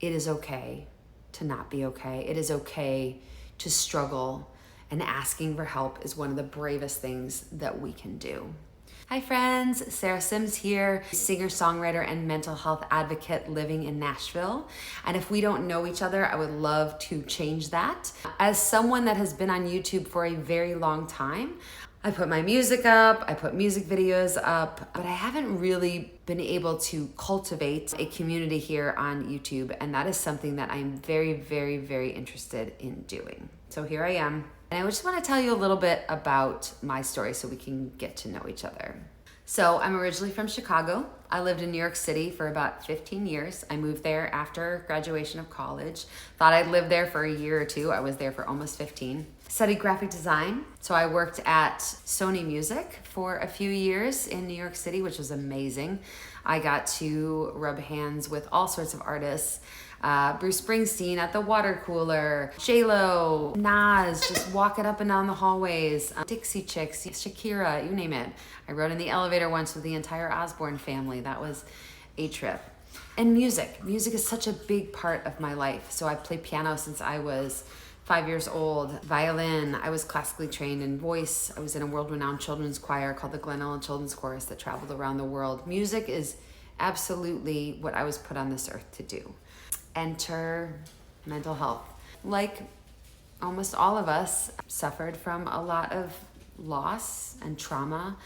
it is okay to not be okay. It is okay to struggle, and asking for help is one of the bravest things that we can do. Hi friends, Sarah Sims here, singer, songwriter, and mental health advocate living in Nashville. And if we don't know each other, I would love to change that. As someone that has been on YouTube for a very long time, I put my music up, I put music videos up, but I haven't really been able to cultivate a community here on YouTube. And that is something that I'm very, very, very interested in doing. So here I am. And I just want to tell you a little bit about my story so we can get to know each other. So I'm originally from Chicago. I lived in New York City for about 15 years. I moved there after graduation of college. Thought I'd live there for a year or two. I was there for almost 15. Studied graphic design. So I worked at Sony Music for a few years in New York City, which was amazing. I got to rub hands with all sorts of artists. Bruce Springsteen at the water cooler, J-Lo, Nas, just walking up and down the hallways, Dixie Chicks, Shakira, you name it. I rode in the elevator once with the entire Osbourne family. That was a trip. And music. Music is such a big part of my life. So I've played piano since I was 5 years old, violin. I was classically trained in voice. I was in a world-renowned children's choir called the Glen Ellen Children's Chorus that traveled around the world. Music is absolutely what I was put on this earth to do. Enter mental health. Like almost all of us, suffered from a lot of loss and trauma.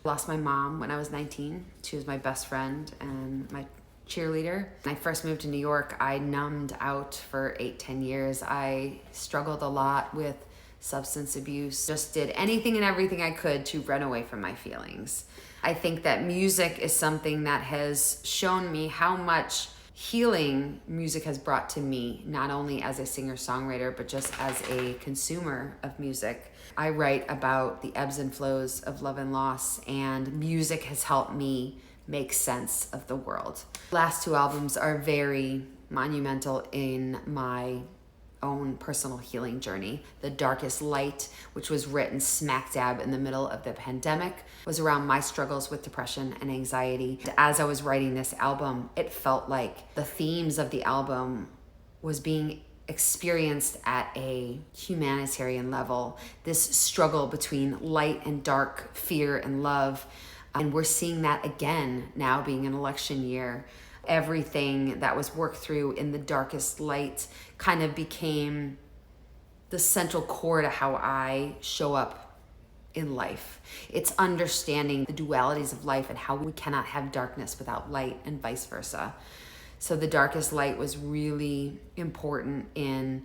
Lost my mom when I was 19. She was my best friend and my cheerleader. When I first moved to New York, I numbed out for 8-10 years. I struggled a lot with substance abuse, just did anything and everything I could to run away from my feelings. I think that music is something that has shown me how much healing music has brought to me, not only as a singer-songwriter, but just as a consumer of music. I write about the ebbs and flows of love and loss, and music has helped me make sense of the world. The last two albums are very monumental in my own personal healing journey. The Darkest Light, which was written smack dab in the middle of the pandemic, was around my struggles with depression and anxiety. As I was writing this album, it felt like the themes of the album was being experienced at a humanitarian level. This struggle between light and dark, fear and love. And we're seeing that again now, being an election year. Everything that was worked through in The Darkest Light kind of became the central core to how I show up in life. It's understanding the dualities of life and how we cannot have darkness without light and vice versa. So The Darkest Light was really important in,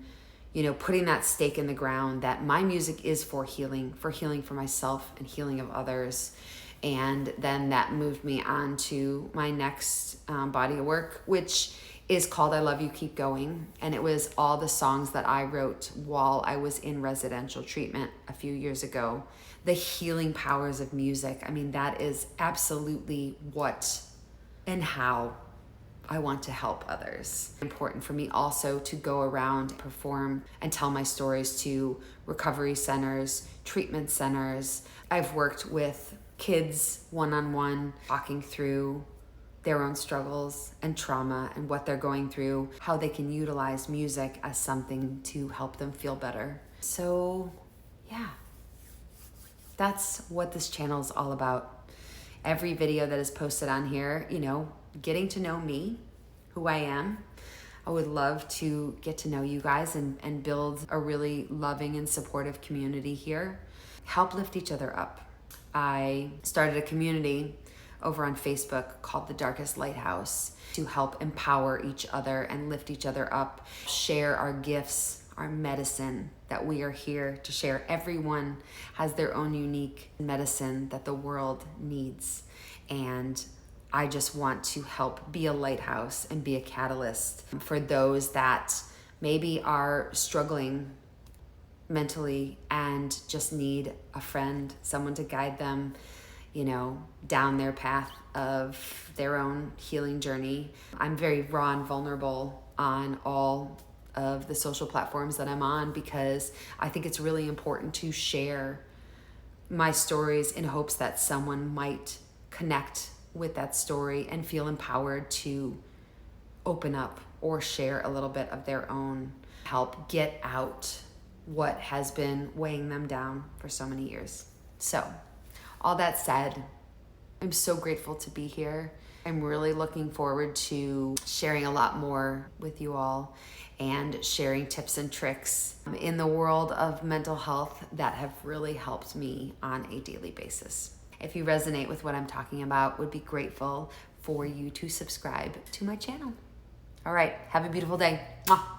putting that stake in the ground that my music is for healing for myself and healing of others. And then that moved me on to my next body of work, which is called I Love You, Keep Going. And it was all the songs that I wrote while I was in residential treatment a few years ago. The healing powers of music. I mean, that is absolutely what and how I want to help others. Important for me also to go around, perform, and tell my stories to recovery centers, treatment centers. I've worked with kids one-on-one, talking through their own struggles and trauma and what they're going through, how they can utilize music as something to help them feel better. So yeah, that's what this channel is all about. Every video that is posted on here, getting to know me, who I am. I would love to get to know you guys and build a really loving and supportive community here. Help lift each other up. I started a community over on Facebook called The Darkest Lighthouse to help empower each other and lift each other up, share our gifts, our medicine that we are here to share. Everyone has their own unique medicine that the world needs. And I just want to help be a lighthouse and be a catalyst for those that maybe are struggling mentally and just need a friend, someone to guide them, down their path of their own healing journey. I'm very raw and vulnerable on all of the social platforms that I'm on because I think it's really important to share my stories in hopes that someone might connect with that story and feel empowered to open up or share a little bit of their own, help get out what has been weighing them down for so many years. So, all that said, I'm so grateful to be here. I'm really looking forward to sharing a lot more with you all and sharing tips and tricks in the world of mental health that have really helped me on a daily basis. If you resonate with what I'm talking about, would be grateful for you to subscribe to my channel. All right, have a beautiful day. Mwah.